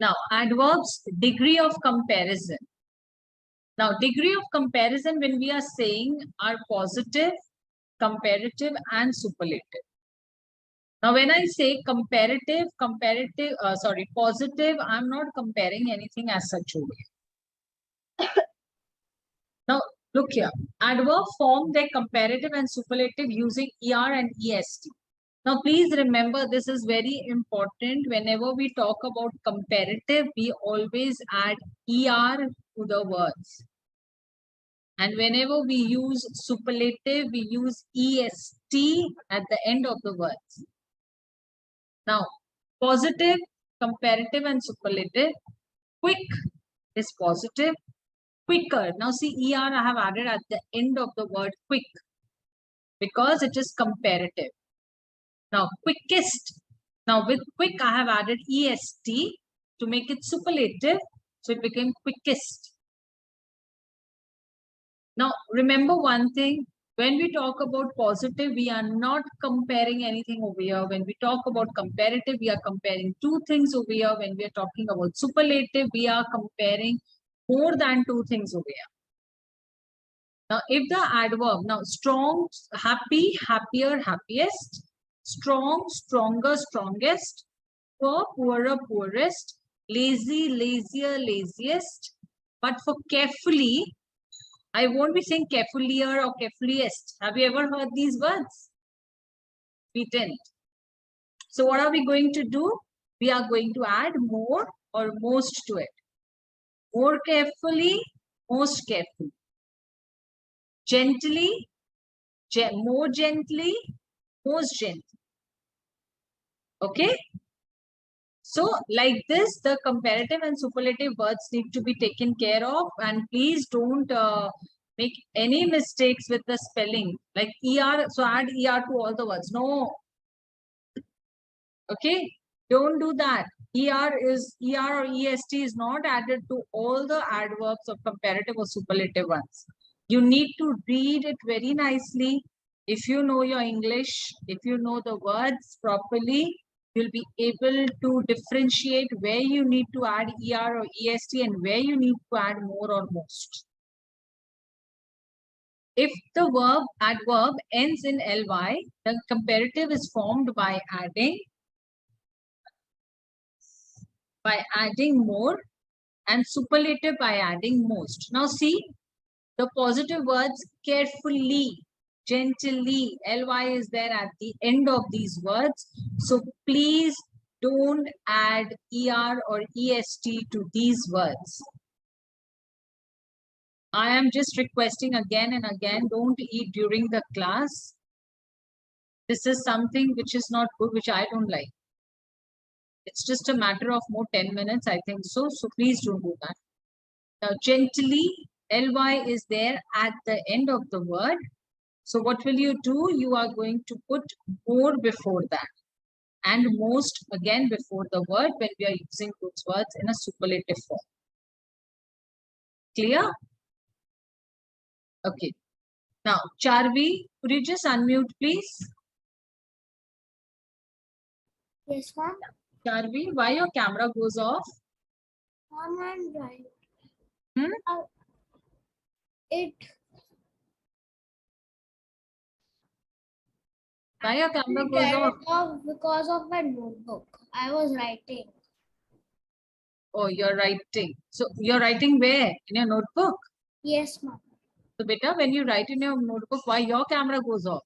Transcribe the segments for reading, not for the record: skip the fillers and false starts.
Now, adverbs, degree of comparison. Now, degree of comparison when we are saying are positive, comparative, and superlative. Now, when I say positive, I'm not comparing anything as such over here. Now, look here. Adverb form their comparative and superlative using ER and EST. Now, please remember, this is very important. Whenever we talk about comparative, we always add ER to the words. And whenever we use superlative, we use EST at the end of the words. Now, positive, comparative, and superlative. Quick is positive. Quicker. Now, see, ER I have added at the end of the word quick because it is comparative. Now, quickest. Now, with quick, I have added EST to make it superlative. So, it became quickest. Now, remember one thing. When we talk about positive, we are not comparing anything over here. When we talk about comparative, we are comparing two things over here. When we are talking about superlative, we are comparing more than two things over here. Now, if the adverb, now strong, happy, happier, happiest, strong, stronger, strongest, poor, poorer, poorest, lazy, lazier, laziest. But for carefully, I won't be saying carefullier or carefulliest. Have you ever heard these words? We didn't. So what are we going to do? We are going to add more or most to it. More carefully, most carefully. Gently, more gently, most gently. Okay? So like this, the comparative and superlative words need to be taken care of, and please don't make any mistakes with the spelling like ER. So add ER to all the words. No. Okay. Don't do that. ER or EST is not added to all the adverbs of comparative or superlative ones. You need to read it very nicely. If you know your English, if you know the words properly, you'll be able to differentiate where you need to add ER or EST and where you need to add more or most. If the adverb ends in ly, the comparative is formed by adding more and superlative by adding most. Now see, the positive words carefully, gently, ly is there at the end of these words. So please don't add er or est to these words. I am just requesting again and again, don't eat during the class. This is something which is not good, which I don't like. It's just a matter of more 10 minutes, I think so. So please don't do that. Now, gently, ly is there at the end of the word. So what will you do? You are going to put more before that and most again before the word when we are using those words in a superlative form. Clear? Okay. Now, Charvi, could you just unmute, please? Yes, ma'am. Charvi, why your camera goes off? I'm right. Why your camera goes off? Because of my notebook. I was writing. Oh, you're writing. So you're writing where? In your notebook? Yes, ma'am. So beta, when you write in your notebook, why your camera goes off?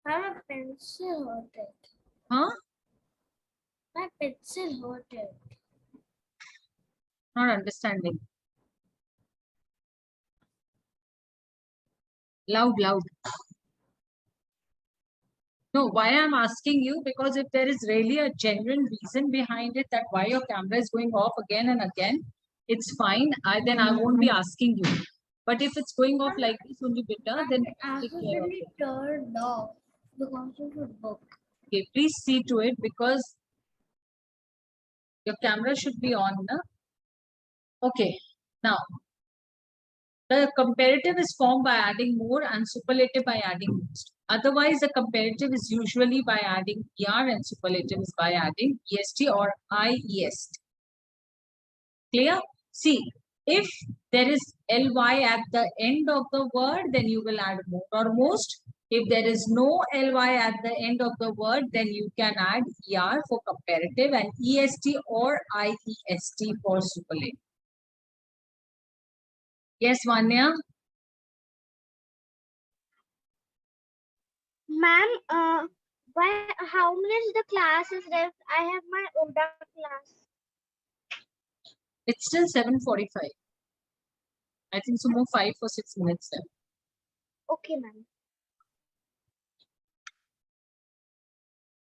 My pencil hurt it. Huh? My pencil hurt it. Not understanding. Loud. No, why I'm asking you, because if there is really a genuine reason behind it that why your camera is going off again and again, it's fine. Then I won't be asking you. But if it's going off like this only beta, then take care of it. Turned off because of the book. Okay, please see to it because your camera should be on. Na? Okay, now the comparative is formed by adding more and superlative by adding most. Otherwise, the comparative is usually by adding er and superlative is by adding est or iest. Clear? See, if there is ly at the end of the word, then you will add more or most. If there is no ly at the end of the word, then you can add er for comparative and est or iest for superlative. Yes, Vanya? Ma'am, how many the class is left? I have my Uda class. It's still 7:45. I think so more 5 or 6 minutes left. Okay, ma'am.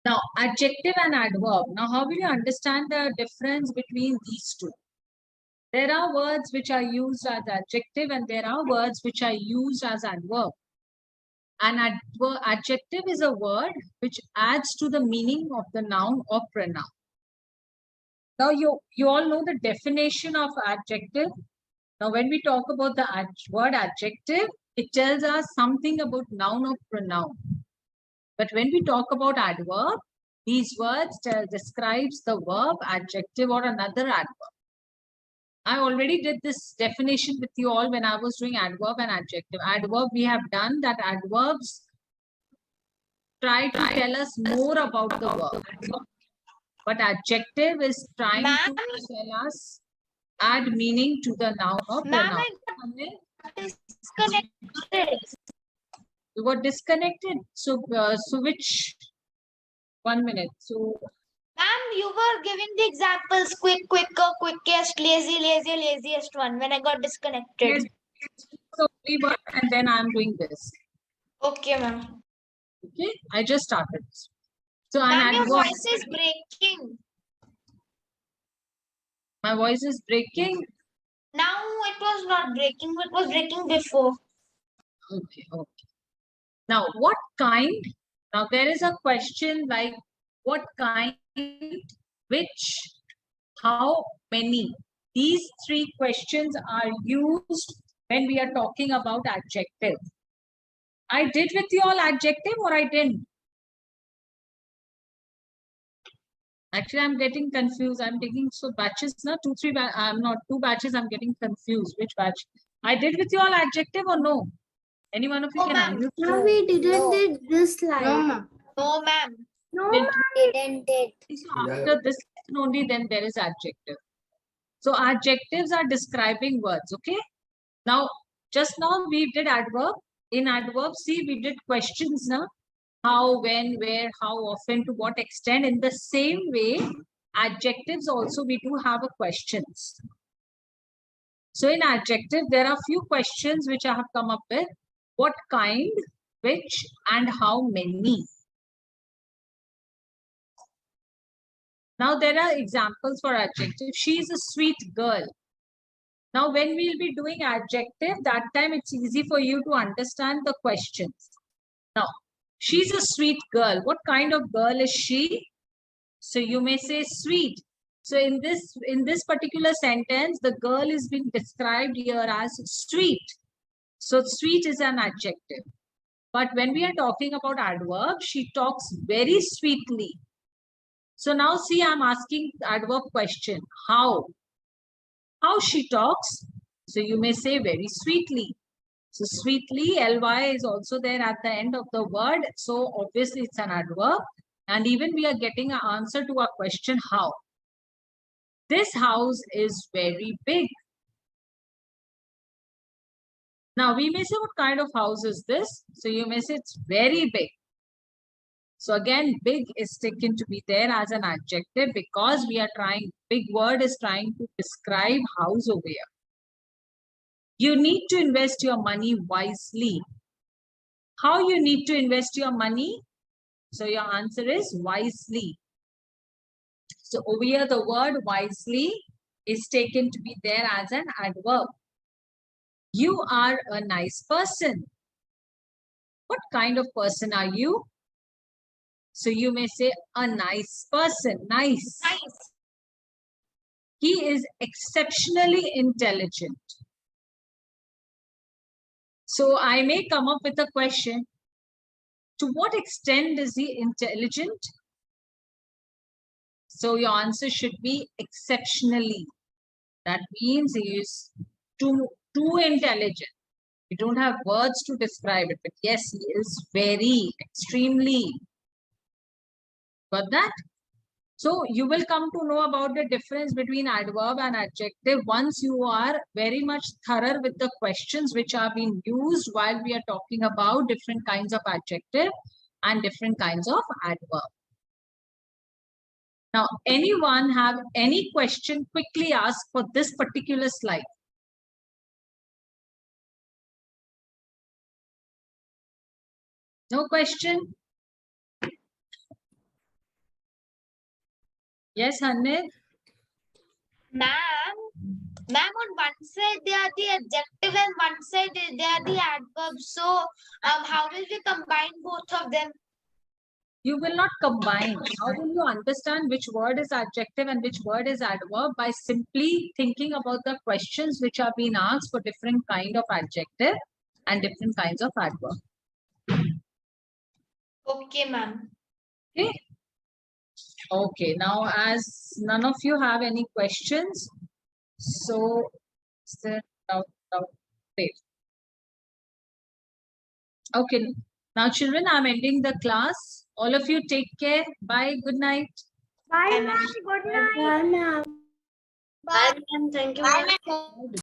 Now, adjective and adverb. Now, how will you understand the difference between these two? There are words which are used as adjective and there are words which are used as adverb. An adjective is a word which adds to the meaning of the noun or pronoun. Now, you all know the definition of adjective. Now, when we talk about the word adjective, it tells us something about noun or pronoun. But when we talk about adverb, these words describes the verb, adjective, or another adverb. I already did this definition with you all when I was doing adverb and adjective. Adverb, we have done that adverbs try to tell us more about the verb. But adjective is trying to tell us, add meaning to the noun or pronoun. Disconnected. You got disconnected. So, which 1 minute? So, Ma'am, you were giving the examples quick, quicker, quickest, lazy, lazy, laziest one when I got disconnected. yes. So we were, and then I'm doing this. Okay, ma'am. Okay, I just started. So Ma'am, your adverb. voice is breaking. My voice is breaking. Now it was not breaking, it was breaking before. Okay, okay. Now, what kind? Now, there is a question like what kind, which, how many. These three questions are used when we are talking about adjective. I did with you all adjective or I didn't? Actually, I'm getting confused. I'm taking so batches, no? 2, 3, I'm not 2 batches. I'm getting confused. Which batch? I did with you all adjective or no? Any one of you can unmute. No, we didn't did this slide. No, ma'am. No, ma'am. No, Did- ma'am, we didn't did. So after this only, then there is adjective. So adjectives are describing words. Okay. Now, just now we did adverb. In adverb, see, we did questions now. How, when, where, how often, to what extent. In the same way, adjectives also we do have a questions. So in adjective, there are few questions which I have come up with. What kind, which, and how many. Now there are examples for adjective. She is a sweet girl. Now when we'll be doing adjective, that time it's easy for you to understand the questions. Now, she's a sweet girl. What kind of girl is she? So you may say sweet. So in this particular sentence, the girl is being described here as sweet. So sweet is an adjective. But when we are talking about adverb, she talks very sweetly. So now see, I'm asking adverb question. How? How she talks? So you may say very sweetly. So sweetly, ly is also there at the end of the word. So obviously it's an adverb. And even we are getting an answer to our question, how? This house is very big. Now we may say, what kind of house is this? So you may say it's very big. So again, big is taken to be there as an adjective because we are trying, big word is trying to describe house over here. You need to invest your money wisely. How you need to invest your money? So your answer is wisely. So over here, the word wisely is taken to be there as an adverb. You are a nice person. What kind of person are you? So you may say a nice person. Nice. Nice. He is exceptionally intelligent. So I may come up with a question. To what extent is he intelligent? So your answer should be exceptionally. That means he is too intelligent. We don't have words to describe it, but yes, he is very, extremely. Got that? So you will come to know about the difference between adverb and adjective once you are very much thorough with the questions which are being used while we are talking about different kinds of adjective and different kinds of adverb. Now, anyone have any question, quickly ask for this particular slide. No question? Yes, Hanif? Ma'am, on one side they are the adjective and one side they are the adverbs. So, how will we combine both of them? You will not combine. How will you understand which word is adjective and which word is adverb? By simply thinking about the questions which are being asked for different kind of adjective and different kinds of adverb. Okay, ma'am. Okay. Okay. Now, as none of you have any questions, so sit out. Wait. Okay. Now, children, I'm ending the class. All of you take care. Bye. Good night. Bye, Bye, ma'am. ma'am. Good night. Bye, ma'am. Thank you, ma'am.